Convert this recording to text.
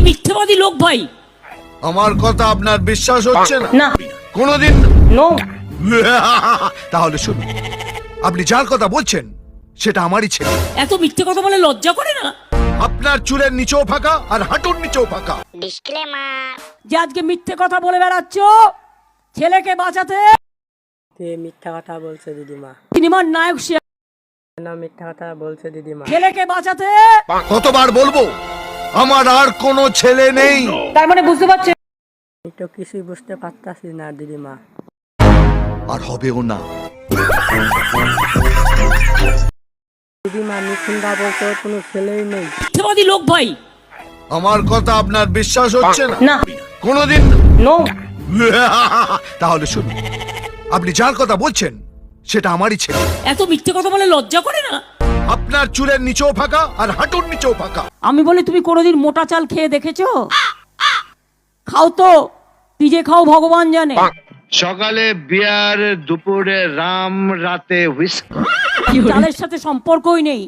মিথ্যেবাদী লোক ভাই। আমার কথা আপনার বিশ্বাস হচ্ছে না? না। কোনোদিন নো। তাহলে শুনুন, আপনি যার কথা বলছেন সেটা আমারই ছেলে। এত মিথ্যে কথা বলে লজ্জা করে না? আপনার চুলের নিচেও ফাঁকা আর হাঁটুর নিচেও ফাঁকা। যে আজকে মিথ্যে কথা বলে বেড়াচ্ছ ছেলেকে বাঁচাতে। মিথ্যা কথা বলছে দিদিমা। সিনেমার নায়ক সে না, মিথ্যা কথা বলছে দিদিমা। ছেলেকে বাঁচাতে। কতবার বলবো আমার আর কোনো ছেলে নেই? তার মানে বুঝতে পারছে আমি তো কিছুই বুঝতে পারতাছি না দিদিমা। আর হবেও না। দিদিমা মিথুনদা বলছে ওর কোনো ছেলেই নেই। মিথ্যেবাদী লোক ভাই। আমার কথা আপনার বিশ্বাস হচ্ছে না? না। কোনোদিন নো। তাহলে শুনুন, আপনি যার কথা বলছেন সেটা আমারই ছেলে। এত মিথ্যে কথা বলে লজ্জা করে না? আপনার চুলের নিচেও ফাঁকা আর হাঁটুর নিচেও ফাঁকা। আমি বলি তুমি কোনোদিন মোটা চাল খেয়ে দেখেছো? খাও তো, কি যে খাও ভগবান জানে। সকালে বিয়ার, দুপুরে রাম, রাতে হুইস্কি। চালের সাথে সম্পর্কই নেই।